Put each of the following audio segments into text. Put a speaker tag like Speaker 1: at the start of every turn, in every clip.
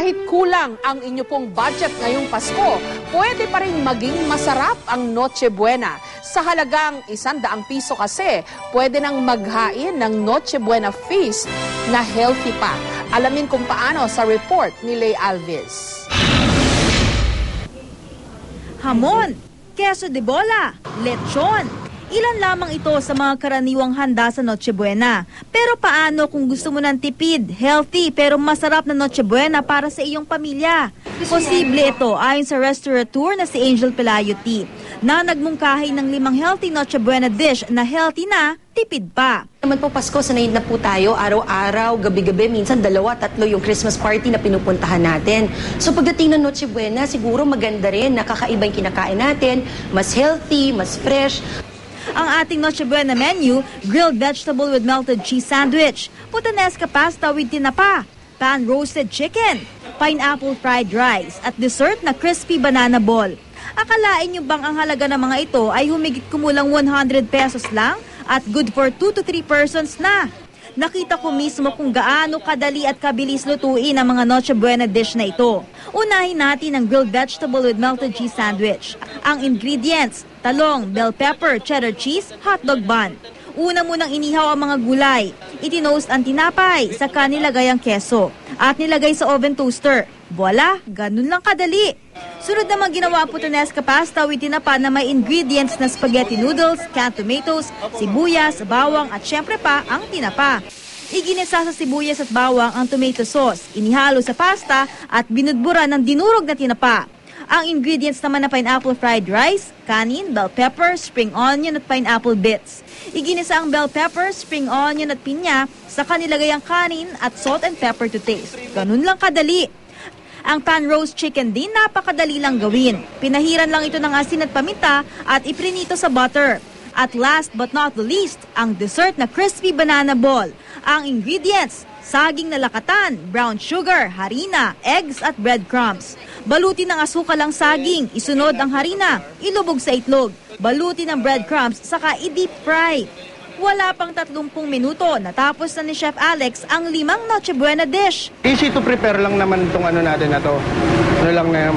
Speaker 1: Kahit kulang ang inyo pong budget ngayong Pasko, pwede pa rin maging masarap ang Noche Buena. Sa halagang 100 piso kasi, pwede nang maghain ng Noche Buena feast na healthy pa. Alamin kung paano sa report ni Lay Alves.
Speaker 2: Hamon, queso de bola, lechon. Ilan lamang ito sa mga karaniwang handa sa Noche Buena. Pero paano kung gusto mo ng tipid, healthy, pero masarap na Noche Buena para sa iyong pamilya? Posible ito ayon sa restaurateur na si Angel Pelayuti, na nagmungkahi ng 5 healthy Noche Buena dish na healthy na, tipid pa.
Speaker 3: Naman po Pasko, sanay na po tayo, araw-araw, gabi-gabi, minsan 2-3 yung Christmas party na pinupuntahan natin. So pagdating ng Noche Buena, siguro maganda rin, nakakaiba yung kinakain natin, mas healthy, mas fresh.
Speaker 2: Ang ating Noche Buena menu, grilled vegetable with melted cheese sandwich, puttanesca pasta with tinapa, pan-roasted chicken, pineapple fried rice, at dessert na crispy banana ball. Akalain nyo bang ang halaga ng mga ito ay humigit kumulang 100 pesos lang at good for 2 to 3 persons na? Nakita ko mismo kung gaano kadali at kabilis lutuin ang mga Noche Buena dish na ito. Unahin natin ang grilled vegetable with melted cheese sandwich. Ang ingredients, talong, bell pepper, cheddar cheese, hotdog bun. Una munang inihaw ang mga gulay. Itinoast ang tinapay, saka nilagay ang keso. At nilagay sa oven toaster. Voila, ganun lang kadali. Sunod naman ginawa ang puttanesca pasta with tinapa na may ingredients na spaghetti noodles, canned tomatoes, sibuyas, bawang at syempre pa ang tinapa. Iginisa sa sibuyas at bawang ang tomato sauce, inihalo sa pasta at binudbura ng dinurog na tinapa. Ang ingredients naman na pineapple fried rice, kanin, bell pepper, spring onion at pineapple bits. Iginisa ang bell pepper, spring onion at pinya, saka nilagay ang kanin at salt and pepper to taste. Ganun lang kadali. Ang pan roast chicken din napakadali lang gawin. Pinahiran lang ito ng asin at paminta at iprinito sa butter. At last but not the least, ang dessert na crispy banana ball. Ang ingredients, saging na lakatan, brown sugar, harina, eggs at breadcrumbs. Balutin ng asukal ang saging, isunod ang harina, ilubog sa itlog. Balutin ng breadcrumbs, saka i-deep fry. Wala pang 30 minuto, natapos na ni Chef Alex ang 5 Noche Buena dish.
Speaker 4: Easy to prepare lang naman itong ano natin na to. Ano lang na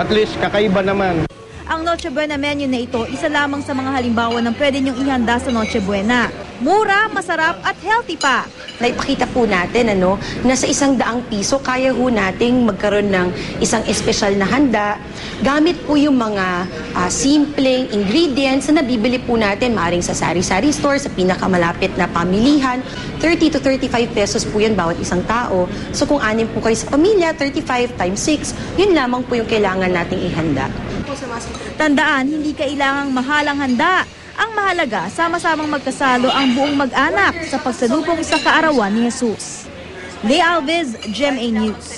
Speaker 4: at least kakaiba naman.
Speaker 2: Ang Noche Buena menu na ito, isa lamang sa mga halimbawa ng pwede niyong ihanda sa Noche Buena. Mura, masarap at healthy pa.
Speaker 3: Naipakita po natin na sa 100 piso, kaya ho nating magkaroon ng isang espesyal na handa. Gamit po yung mga simpleng ingredients na nabibili po natin, maaaring sa sari-sari store, sa pinakamalapit na pamilihan. 30 to 35 pesos po yan bawat isang tao. So kung 6 po kayo sa pamilya, 35 times 6, yun lamang po yung kailangan nating ihanda.
Speaker 2: Tandaan, hindi kailangang mahalang handa. Ang mahalaga, sama-samang magkasalo ang buong mag-anak sa pagsalubong sa kaarawan ni Jesus. Lay Alves, GMA News.